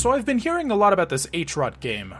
So I've been hearing a lot about this H-Rot game.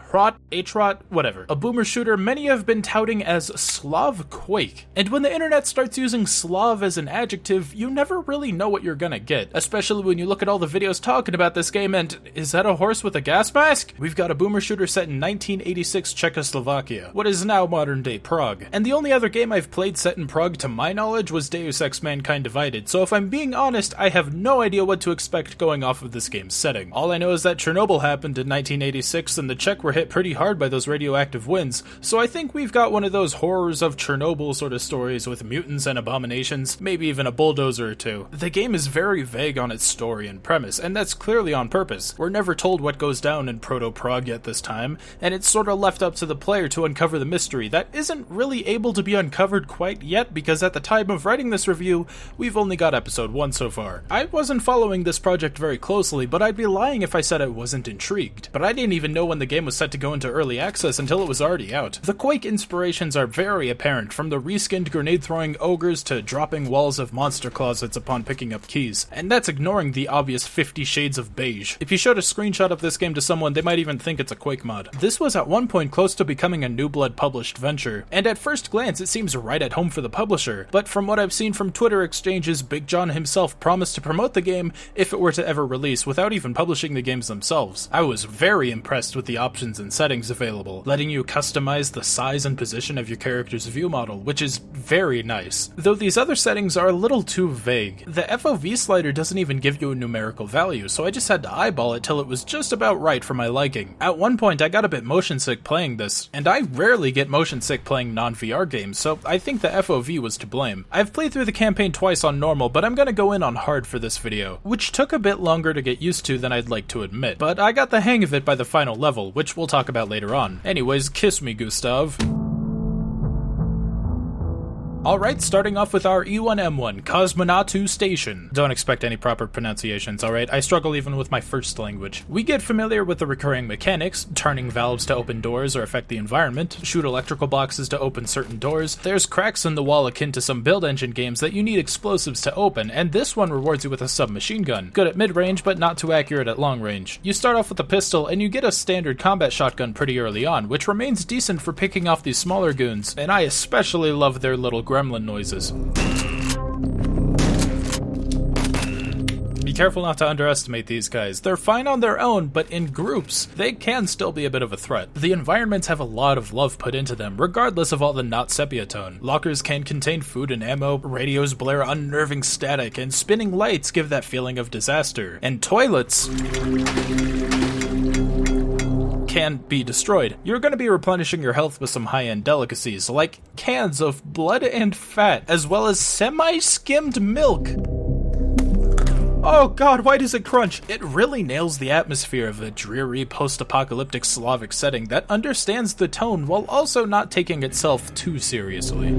H-Rot, whatever. A boomer shooter many have been touting as Slav Quake. And when the internet starts using Slav as an adjective, you never really know what you're gonna get. Especially when you look at all the videos talking about this game and, is that a horse with a gas mask? We've got a boomer shooter set in 1986 Czechoslovakia, what is now modern day Prague. And the only other game I've played set in Prague to my knowledge was Deus Ex Mankind Divided, so if I'm being honest, I have no idea what to expect going off of this game's setting. All I know is that Chernobyl happened in 1986 and the Czech were hit pretty hard by those radioactive winds, so I think we've got one of those horrors of Chernobyl sort of stories with mutants and abominations, maybe even a bulldozer or two. The game is very vague on its story and premise, and that's clearly on purpose. We're never told what goes down in Proto-Prague yet this time, and it's sort of left up to the player to uncover the mystery that isn't really able to be uncovered quite yet because at the time of writing this review, we've only got episode 1 so far. I wasn't following this project very closely, but I'd be lying if I said I wasn't intrigued. But I didn't even know when the game was set to go into early access until it was already out. The Quake inspirations are very apparent, from the reskinned grenade-throwing ogres to dropping walls of monster closets upon picking up keys. And that's ignoring the obvious 50 shades of beige. If you showed a screenshot of this game to someone, they might even think it's a Quake mod. This was at one point close to becoming a New Blood published venture, and at first glance it seems right at home for the publisher, but from what I've seen from Twitter exchanges, Big John himself promised to promote the game if it were to ever release without even publishing the games themselves. I was very impressed with the options and settings available, letting you customize the size and position of your character's view model, which is very nice. Though these other settings are a little too vague. The FOV slider doesn't even give you a numerical value, so I just had to eyeball it till it was just about right for my liking. At one point I got a bit motion sick playing this, and I rarely get motion sick playing non-VR games, so I think the FOV was to blame. I've played through the campaign twice on normal, but I'm gonna go in on hard for this video, which took a bit longer to get used to than I'd like to admit, but I got the hang of it by the final level, which we'll talk about later on. Anyways, kiss me, Gustav. Alright, starting off with our E1M1, Cosmonautu Station. Don't expect any proper pronunciations, alright? I struggle even with my first language. We get familiar with the recurring mechanics, turning valves to open doors or affect the environment, shoot electrical boxes to open certain doors. There's cracks in the wall akin to some build engine games that you need explosives to open, and this one rewards you with a submachine gun. Good at mid-range, but not too accurate at long range. You start off with a pistol, and you get a standard combat shotgun pretty early on, which remains decent for picking off these smaller goons, and I especially love their little gremlin noises. Be careful not to underestimate these guys. They're fine on their own, but in groups, they can still be a bit of a threat. The environments have a lot of love put into them, regardless of all the not sepia tone. Lockers can contain food and ammo, radios blare unnerving static, and spinning lights give that feeling of disaster. And toilets can be destroyed. You're going to be replenishing your health with some high-end delicacies, like cans of blood and fat, as well as semi-skimmed milk. Oh god, why does it crunch? It really nails the atmosphere of a dreary post-apocalyptic Slavic setting that understands the tone while also not taking itself too seriously.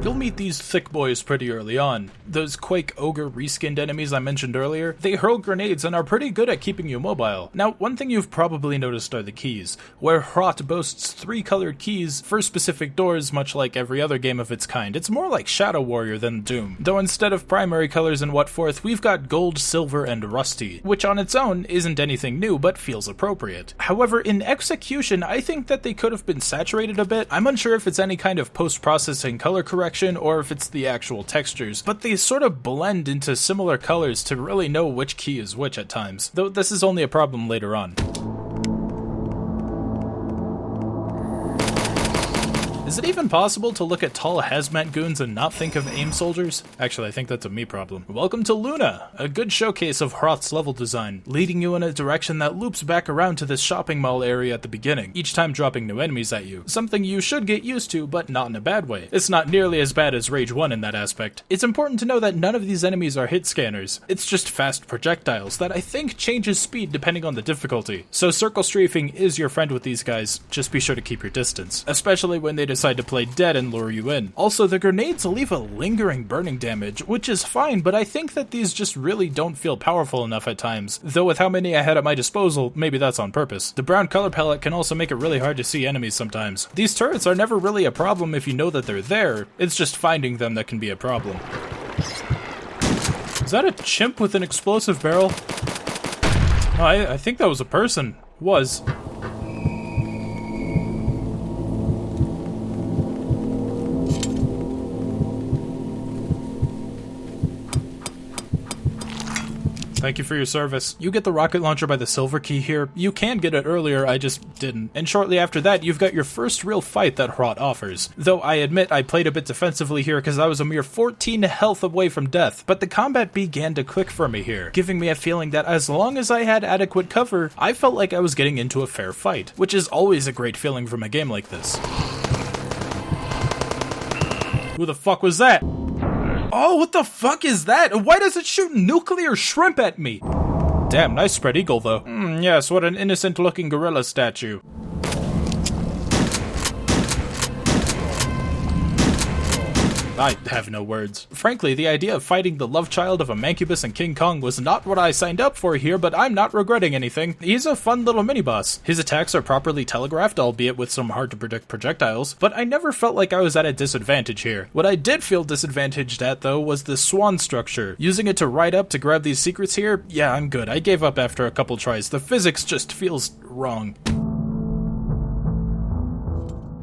You'll meet these thick boys pretty early on. Those Quake Ogre reskinned enemies I mentioned earlier, they hurl grenades and are pretty good at keeping you mobile. Now, one thing you've probably noticed are the keys, where Hrot boasts 3 colored keys for specific doors, much like every other game of its kind. It's more like Shadow Warrior than Doom, though instead of primary colors and whatforth, we've got gold, silver, and rusty, which on its own isn't anything new but feels appropriate. However, in execution, I think that they could have been saturated a bit. I'm unsure if it's any kind of post-processing color correction or if it's the actual textures, but they sort of blend into similar colors to really know which key is which at times, though this is only a problem later on. Is it even possible to look at tall hazmat goons and not think of AIM soldiers? Actually, I think that's a me problem. Welcome to Luna, a good showcase of Hrot's level design, leading you in a direction that loops back around to this shopping mall area at the beginning, each time dropping new enemies at you. Something you should get used to, but not in a bad way. It's not nearly as bad as Rage 1 in that aspect. It's important to know that none of these enemies are hit scanners. It's just fast projectiles that I think changes speed depending on the difficulty. So circle strafing is your friend with these guys, just be sure to keep your distance, especially when they decide to play dead and lure you in. Also, the grenades leave a lingering burning damage, which is fine, but I think that these just really don't feel powerful enough at times, though with how many I had at my disposal, maybe that's on purpose. The brown color palette can also make it really hard to see enemies sometimes. These turrets are never really a problem if you know that they're there, it's just finding them that can be a problem. Is that a chimp with an explosive barrel? Oh, I think that was a person. Was. Thank you for your service. You get the rocket launcher by the silver key here. You can get it earlier, I just didn't. And shortly after that, you've got your first real fight that Hrot offers. Though I admit I played a bit defensively here because I was a mere 14 health away from death, but the combat began to click for me here, giving me a feeling that as long as I had adequate cover, I felt like I was getting into a fair fight, which is always a great feeling from a game like this. Who the fuck was that? Oh, what the fuck is that? Why does it shoot nuclear shrimp at me? Damn, nice spread eagle, though. Yes, what an innocent-looking gorilla statue. I have no words. Frankly, the idea of fighting the love child of a Mancubus and King Kong was not what I signed up for here, but I'm not regretting anything. He's a fun little mini-boss. His attacks are properly telegraphed, albeit with some hard-to-predict projectiles, but I never felt like I was at a disadvantage here. What I did feel disadvantaged at, though, was the swan structure. Using it to ride up to grab these secrets here, yeah, I'm good. I gave up after a couple tries. The physics just feels wrong.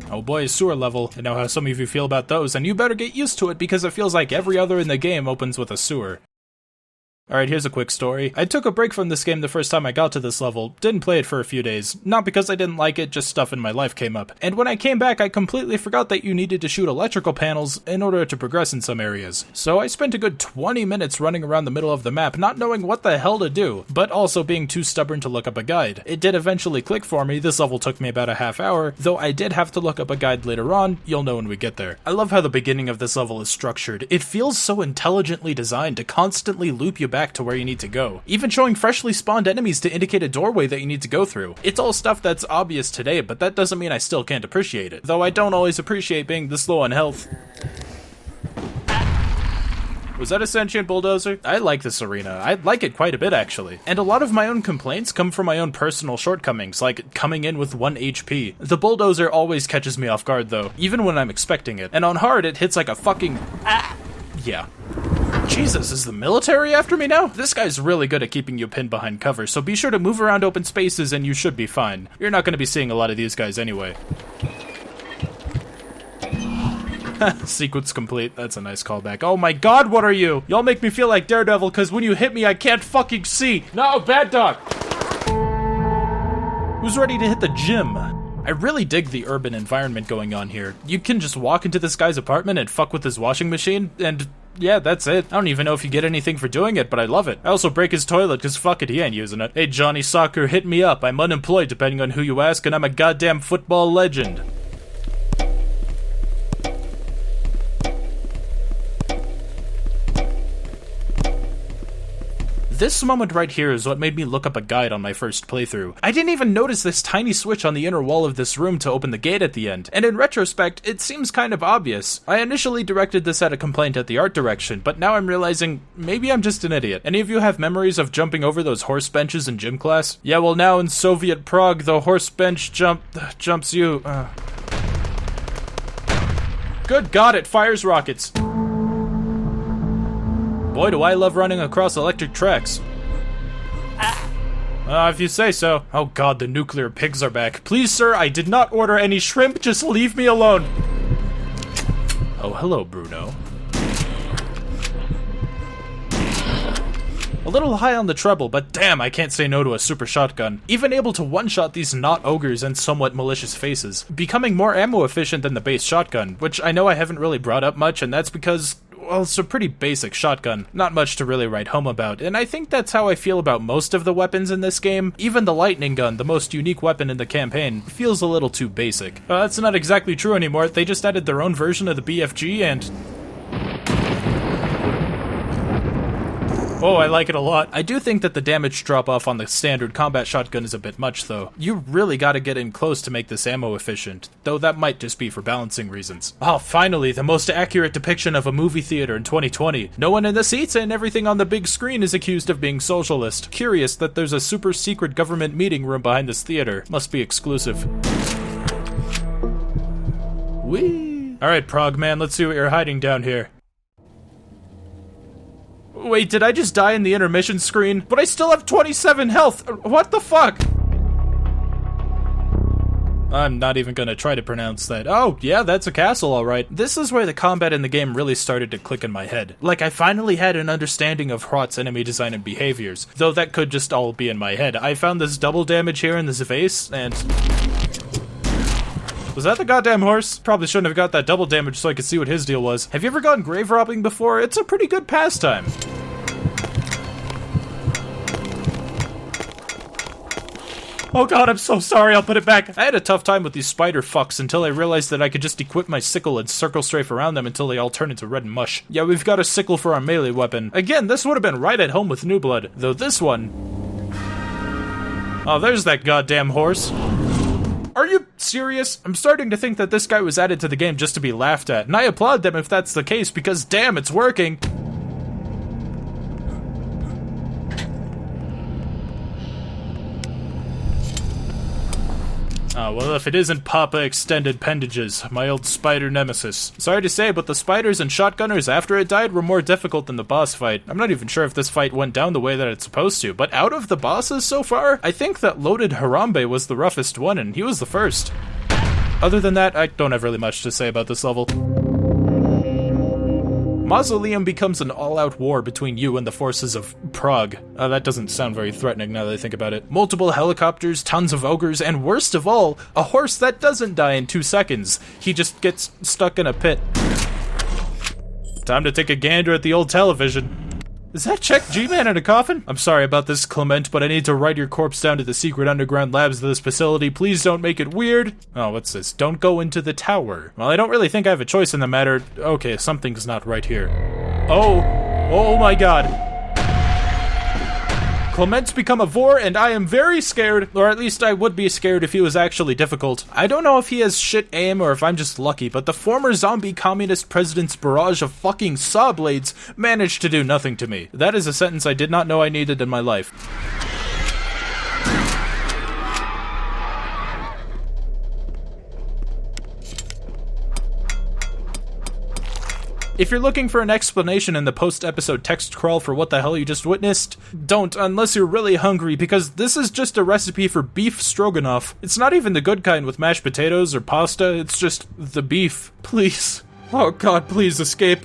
Oh boy, sewer level. I know how some of you feel about those, and you better get used to it because it feels like every other in the game opens with a sewer. Alright, here's a quick story. I took a break from this game the first time I got to this level, didn't play it for a few days. Not because I didn't like it, just stuff in my life came up. And when I came back, I completely forgot that you needed to shoot electrical panels in order to progress in some areas. So I spent a good 20 minutes running around the middle of the map, not knowing what the hell to do, but also being too stubborn to look up a guide. It did eventually click for me. This level took me about a half hour, though I did have to look up a guide later on. You'll know when we get there. I love how the beginning of this level is structured. It feels so intelligently designed to constantly loop you back to where you need to go, even showing freshly spawned enemies to indicate a doorway that you need to go through. It's all stuff that's obvious today, but that doesn't mean I still can't appreciate it, though I don't always appreciate being this low on health. Was that a sentient bulldozer? I like this arena. I like it quite a bit, actually. And a lot of my own complaints come from my own personal shortcomings, like coming in with 1 HP. The bulldozer always catches me off guard, though, even when I'm expecting it. And on hard, it hits like a fucking... Yeah. Jesus, is the military after me now? This guy's really good at keeping you pinned behind cover, so be sure to move around open spaces and you should be fine. You're not going to be seeing a lot of these guys anyway. Sequence complete. That's a nice callback. Oh my god, what are you? Y'all make me feel like Daredevil, because when you hit me, I can't fucking see. No, bad dog! Who's ready to hit the gym? I really dig the urban environment going on here. You can just walk into this guy's apartment and fuck with his washing machine, and yeah, that's it. I don't even know if you get anything for doing it, but I love it. I also break his toilet, cause fuck it, he ain't using it. Hey Johnny Soccer, hit me up. I'm unemployed depending on who you ask, and I'm a goddamn football legend. This moment right here is what made me look up a guide on my first playthrough. I didn't even notice this tiny switch on the inner wall of this room to open the gate at the end, and in retrospect, it seems kind of obvious. I initially directed this at a complaint at the art direction, but now I'm realizing maybe I'm just an idiot. Any of you have memories of jumping over those horse benches in gym class? Yeah, well now in Soviet Prague, the horse bench jumps you. Good God, it fires rockets. Boy, do I love running across electric tracks. If you say so. Oh god, the nuclear pigs are back. Please, sir, I did not order any shrimp. Just leave me alone. Oh, hello, Bruno. A little high on the treble, but damn, I can't say no to a super shotgun. Even able to one-shot these not ogres and somewhat malicious faces. Becoming more ammo efficient than the base shotgun, which I know I haven't really brought up much, and that's because... well, it's a pretty basic shotgun. Not much to really write home about, and I think that's how I feel about most of the weapons in this game. Even the lightning gun, the most unique weapon in the campaign, feels a little too basic. That's not exactly true anymore. They just added their own version of the BFG and... oh, I like it a lot. I do think that the damage drop-off on the standard combat shotgun is a bit much, though. You really gotta get in close to make this ammo efficient, though that might just be for balancing reasons. Oh, finally, the most accurate depiction of a movie theater in 2020. No one in the seats and everything on the big screen is accused of being socialist. Curious that there's a super secret government meeting room behind this theater. Must be exclusive. Whee! Alright, Prague man, let's see what you're hiding down here. Wait, did I just die in the intermission screen? But I still have 27 health! What the fuck? I'm not even gonna try to pronounce that. Oh, yeah, that's a castle, alright. This is where the combat in the game really started to click in my head. Like, I finally had an understanding of Hrot's enemy design and behaviors, though that could just all be in my head. I found this double damage here in this vase, and... Was that the goddamn horse? Probably shouldn't have got that double damage so I could see what his deal was. Have you ever gone grave robbing before? It's a pretty good pastime. Oh god, I'm so sorry, I'll put it back. I had a tough time with these spider fucks until I realized that I could just equip my sickle and circle strafe around them until they all turn into red mush. Yeah, we've got a sickle for our melee weapon. Again, this would have been right at home with New Blood, though this one... Oh, there's that goddamn horse. Are you serious? I'm starting to think that this guy was added to the game just to be laughed at, and I applaud them if that's the case, because damn, it's working. Oh, well, if it isn't Papa Extended Appendages, my old spider nemesis. Sorry to say, but the spiders and shotgunners after it died were more difficult than the boss fight. I'm not even sure if this fight went down the way that it's supposed to, but out of the bosses so far, I think that Loaded Harambe was the roughest one, and he was the first. Other than that, I don't have really much to say about this level. Mausoleum becomes an all-out war between you and the forces of Prague. That doesn't sound very threatening now that I think about it. Multiple helicopters, tons of ogres, and worst of all, a horse that doesn't die in 2 seconds. He just gets stuck in a pit. Time to take a gander at the old television. Is that Czech G-Man in a coffin? I'm sorry about this, Clement, but I need to ride your corpse down to the secret underground labs of this facility. Please don't make it weird. Oh, what's this? Don't go into the tower. Well, I don't really think I have a choice in the matter. Okay, something's not right here. Oh my god. Clement's become a vor, and I am very scared, or at least I would be scared if he was actually difficult. I don't know if he has shit aim or if I'm just lucky, but the former zombie communist president's barrage of fucking saw blades managed to do nothing to me. That is a sentence I did not know I needed in my life. If you're looking for an explanation in the post-episode text crawl for what the hell you just witnessed, don't, unless you're really hungry, because this is just a recipe for beef stroganoff. It's not even the good kind with mashed potatoes or pasta, it's just the beef. Please. Oh god, please escape.